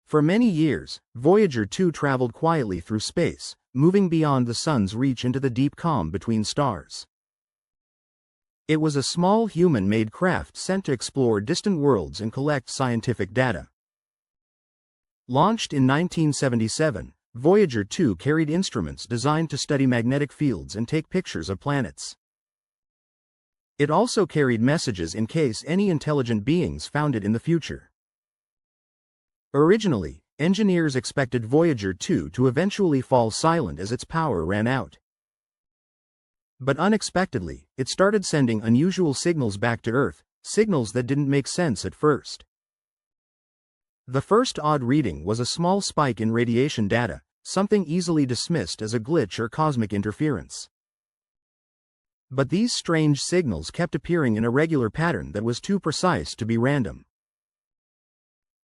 For many years, Voyager 2 traveled quietly through space, moving beyond the sun's reach into the deep calm between stars. It was a small human-made craft sent to explore distant worlds and collect scientific data. Launched in 1977, Voyager 2 carried instruments designed to study magnetic fields and take pictures of planets. It also carried messages in case any intelligent beings found it in the future. Originally, engineers expected Voyager 2 to eventually fall silent as its power ran out. But unexpectedly, it started sending unusual signals back to Earth, signals that didn't make sense at first. The first odd reading was a small spike in radiation data, something easily dismissed as a glitch or cosmic interference. But these strange signals kept appearing in a regular pattern that was too precise to be random.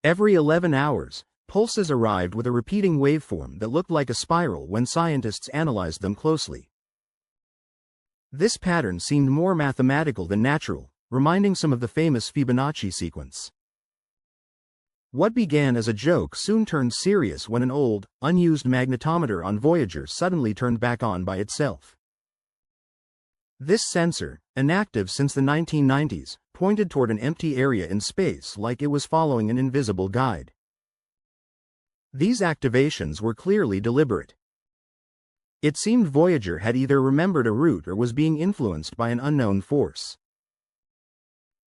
Every 11 hours, pulses arrived with a repeating waveform that looked like a spiral when scientists analyzed them closely. This pattern seemed more mathematical than natural, reminding some of the famous Fibonacci sequence. What began as a joke soon turned serious when an old, unused magnetometer on Voyager suddenly turned back on by itself. This sensor, inactive since the 1990s, pointed toward an empty area in space like it was following an invisible guide. These activations were clearly deliberate. It seemed Voyager had either remembered a route or was being influenced by an unknown force.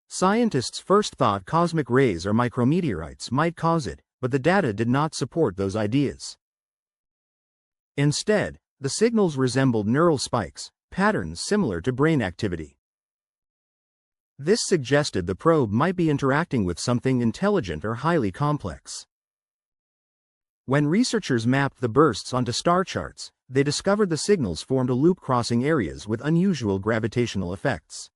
Scientists first thought cosmic rays or micrometeorites might cause it, but the data did not support those ideas. Instead, the signals resembled neural spikes, patterns similar to brain activity. This suggested the probe might be interacting with something intelligent or highly complex. When researchers mapped the bursts onto star charts, they discovered the signals formed a loop crossing areas with unusual gravitational effects.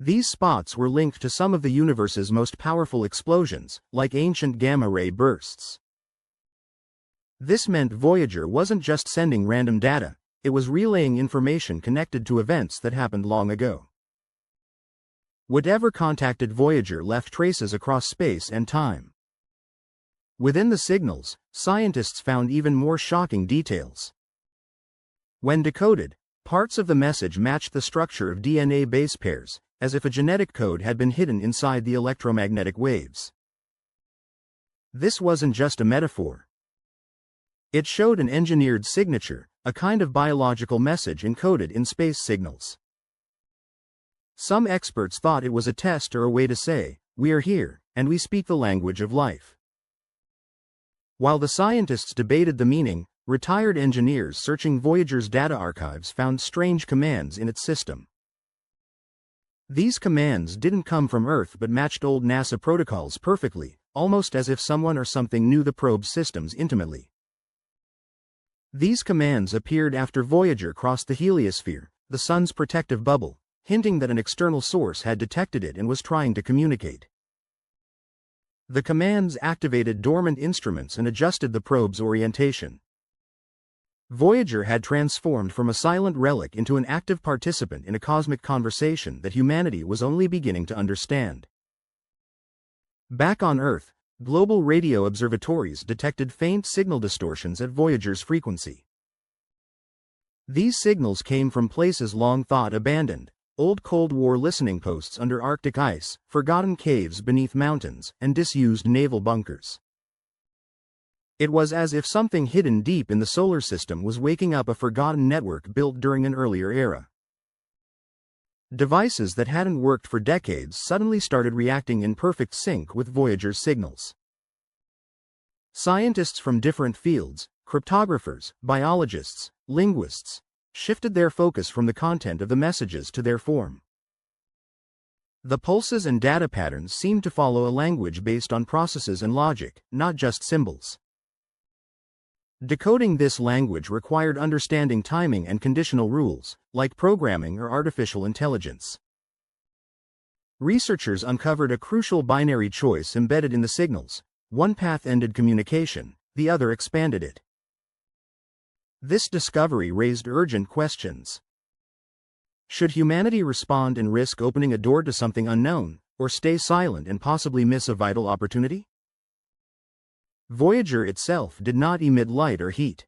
These spots were linked to some of the universe's most powerful explosions, like ancient gamma-ray bursts. This meant Voyager wasn't just sending random data, it was relaying information connected to events that happened long ago. Whatever contacted Voyager left traces across space and time. Within the signals, scientists found even more shocking details. When decoded, parts of the message matched the structure of DNA base pairs, as if a genetic code had been hidden inside the electromagnetic waves. This wasn't just a metaphor. It showed an engineered signature, a kind of biological message encoded in space signals. Some experts thought it was a test or a way to say, "We are here, and we speak the language of life." While the scientists debated the meaning, retired engineers searching Voyager's data archives found strange commands in its system. These commands didn't come from Earth but matched old NASA protocols perfectly, almost as if someone or something knew the probe's systems intimately. These commands appeared after Voyager crossed the heliosphere, the sun's protective bubble, hinting that an external source had detected it and was trying to communicate. The commands activated dormant instruments and adjusted the probe's orientation. Voyager had transformed from a silent relic into an active participant in a cosmic conversation that humanity was only beginning to understand. Back on Earth, global radio observatories detected faint signal distortions at Voyager's frequency. These signals came from places long thought abandoned, old Cold War listening posts under Arctic ice, forgotten caves beneath mountains, and disused naval bunkers. It was as if something hidden deep in the solar system was waking up a forgotten network built during an earlier era. Devices that hadn't worked for decades suddenly started reacting in perfect sync with Voyager's signals. Scientists from different fields, cryptographers, biologists, linguists, shifted their focus from the content of the messages to their form. The pulses and data patterns seemed to follow a language based on processes and logic, not just symbols. Decoding this language required understanding timing and conditional rules, like programming or artificial intelligence. Researchers uncovered a crucial binary choice embedded in the signals: one path ended communication, the other expanded it. This discovery raised urgent questions. Should humanity respond and risk opening a door to something unknown, or stay silent and possibly miss a vital opportunity? Voyager itself did not emit light or heat.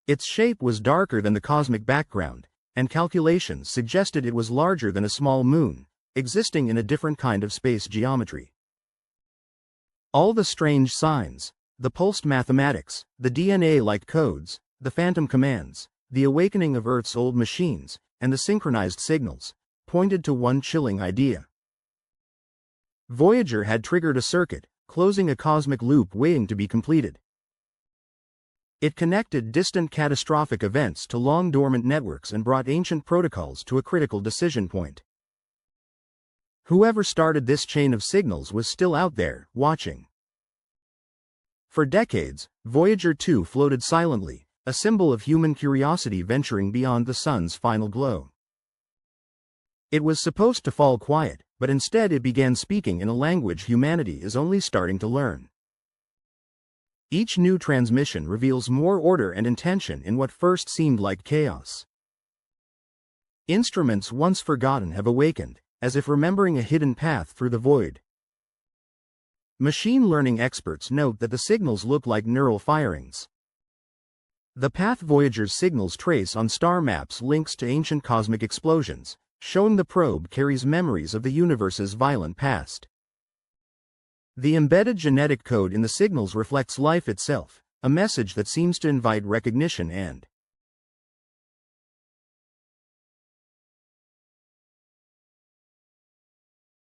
Its shape was darker than the cosmic background, and calculations suggested it was larger than a small moon, existing in a different kind of space geometry. All the strange signs, the pulsed mathematics, the DNA-like codes, the phantom commands, the awakening of Earth's old machines, and the synchronized signals, pointed to one chilling idea. Voyager had triggered a circuit, closing a cosmic loop waiting to be completed. It connected distant catastrophic events to long-dormant networks and brought ancient protocols to a critical decision point. Whoever started this chain of signals was still out there, watching. For decades, Voyager 2 floated silently, a symbol of human curiosity venturing beyond the sun's final glow. It was supposed to fall quiet, but instead it began speaking in a language humanity is only starting to learn. Each new transmission reveals more order and intention in what first seemed like chaos. Instruments once forgotten have awakened, as if remembering a hidden path through the void. Machine learning experts note that the signals look like neural firings. The path Voyager's signals trace on star maps links to ancient cosmic explosions, showing the probe carries memories of the universe's violent past. The embedded genetic code in the signals reflects life itself, a message that seems to invite recognition and